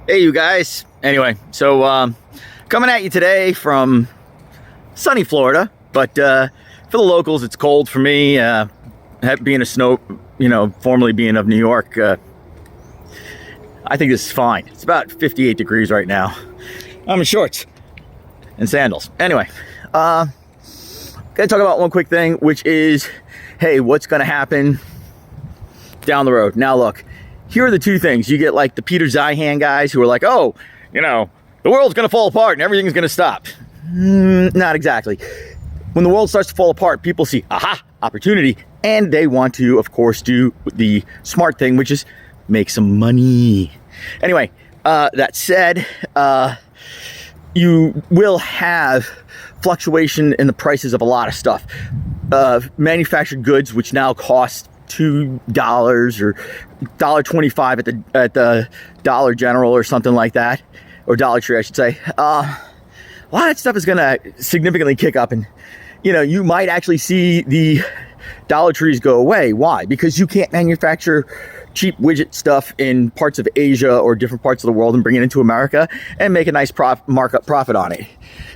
Hey, you guys. Anyway, so coming at you today from sunny Florida, but for the locals, it's cold. For me, being a formerly being of New York, I think this is fine. It's about 58 degrees right now. I'm in shorts and sandals. Anyway, gonna talk about one quick thing, which is, hey, what's gonna happen down the road? Now, look. Here are the two things. You get like the Peter Zeihan guys who are like, oh, the world's going to fall apart and everything's going to stop. Not exactly. When the world starts to fall apart, people see, aha, opportunity. And they want to, of course, do the smart thing, which is make some money. Anyway, that said, you will have fluctuation in the prices of a lot of stuff. Manufactured goods, which now cost $2 or $1.25 at the Dollar General or something like that, or Dollar Tree, I should say. A lot of stuff is going to significantly kick up, and you might actually see the Dollar Trees go away. Why? Because you can't manufacture cheap widget stuff in parts of Asia or different parts of the world and bring it into America and make a nice markup profit on it.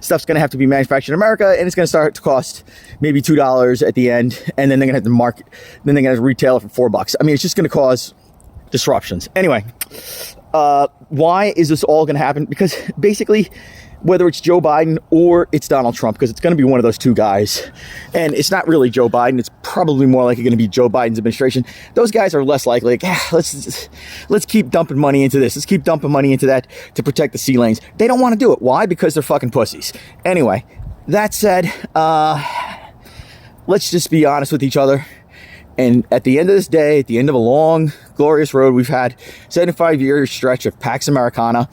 Stuff's going to have to be manufactured in America, and it's going to start to cost maybe $2 at the end, and then they're going to have to then they're going to retail it for $4. I mean, it's just going to cause disruptions. Anyway, why is this all going to happen? Because basically, whether it's Joe Biden or it's Donald Trump, because it's going to be one of those two guys, and it's not really Joe Biden, it's probably more likely going to be Joe Biden's administration. Those guys are less likely. Like, let's keep dumping money into this. Let's keep dumping money into that to protect the sea lanes. They don't want to do it. Why? Because they're fucking pussies. Anyway, that said, let's just be honest with each other. And at the end of this day, at the end of a long, glorious road, we've had 75-year stretch of Pax Americana,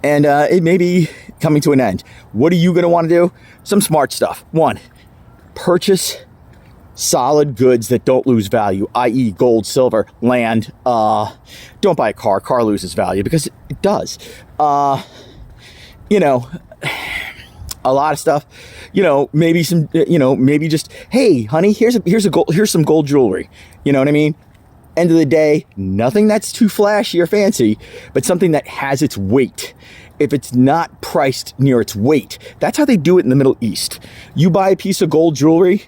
and it may be coming to an end. What are you going to want to do? Some smart stuff. One, purchase solid goods that don't lose value, i.e. gold, silver, land. Don't buy a car. Car loses value because it does. A lot of stuff, maybe some, maybe just, hey, honey, here's some gold jewelry. You know what I mean? End of the day, nothing that's too flashy or fancy, but something that has its weight. If it's not priced near its weight, that's how they do it in the Middle East. You buy a piece of gold jewelry,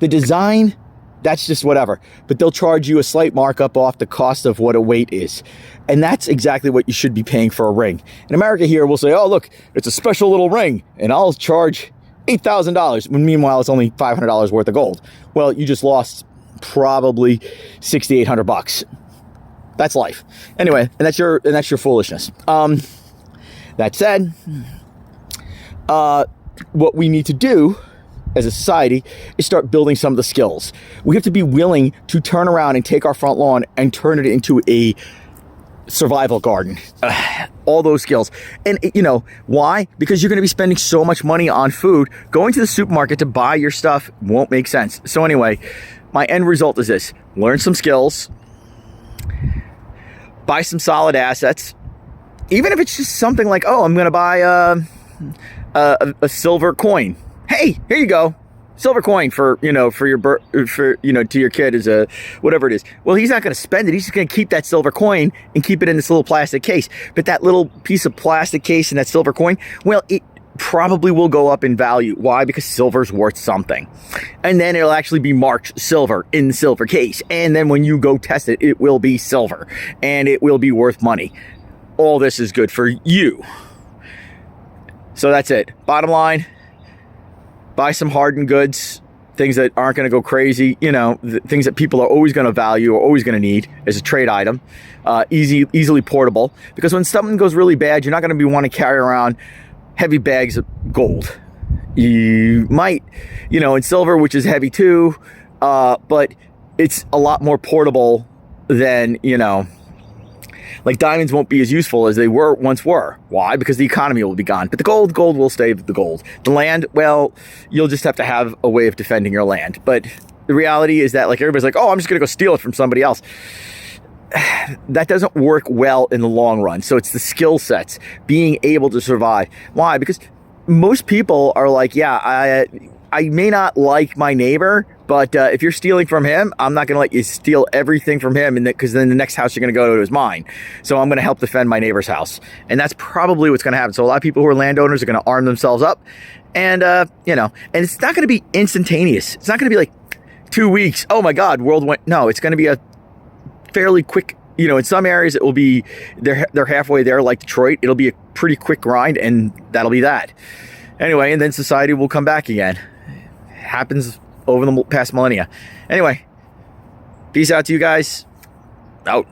the design, that's just whatever, but they'll charge you a slight markup off the cost of what a weight is. And that's exactly what you should be paying for a ring. In America here, we'll say, oh, look, it's a special little ring, and I'll charge $8,000, when meanwhile it's only $500 worth of gold. Well, you just lost probably $6,800. That's life. Anyway, and that's your foolishness. That said, what we need to do as a society is start building some of the skills. We have to be willing to turn around and take our front lawn and turn it into a survival garden. All those skills. And why? Because you're going to be spending so much money on food. Going to the supermarket to buy your stuff won't make sense. So anyway, my end result is this: learn some skills, buy some solid assets. Even if it's just something like, oh, I'm going to buy a silver coin. Hey, here you go. Silver coin for to your kid is a whatever it is. Well, he's not going to spend it. He's just going to keep that silver coin and keep it in this little plastic case. But that little piece of plastic case and that silver coin, well, it probably will go up in value. Why? Because silver's worth something. And then it'll actually be marked silver in the silver case. And then when you go test it, it will be silver and it will be worth money. All this is good for you. So that's it. Bottom line, buy some hardened goods, things that aren't going to go crazy, things that people are always going to value or always going to need as a trade item, easily portable. Because when something goes really bad, you're not going to be wanting to carry around heavy bags of gold. You might, in silver, which is heavy too, but it's a lot more portable than, like diamonds won't be as useful as they once were. Why? Because the economy will be gone. But the gold will stay the gold. The land, well, you'll just have to have a way of defending your land. But the reality is that, like, everybody's like, oh, I'm just going to go steal it from somebody else. That doesn't work well in the long run. So it's the skill sets, being able to survive. Why? Because most people are like, yeah, I may not like my neighbor, But if you're stealing from him, I'm not going to let you steal everything from him, because then the next house you're going to go to is mine. So I'm going to help defend my neighbor's house. And that's probably what's going to happen. So a lot of people who are landowners are going to arm themselves up. And, you know, and it's not going to be instantaneous. It's not going to be like 2 weeks. Oh, my God, world went. No, it's going to be a fairly quick, you know, in some areas it will be, they're halfway there like Detroit. It'll be a pretty quick grind, and that'll be that. Anyway, and then society will come back again. It happens over the past millennia. Anyway, peace out to you guys. Out.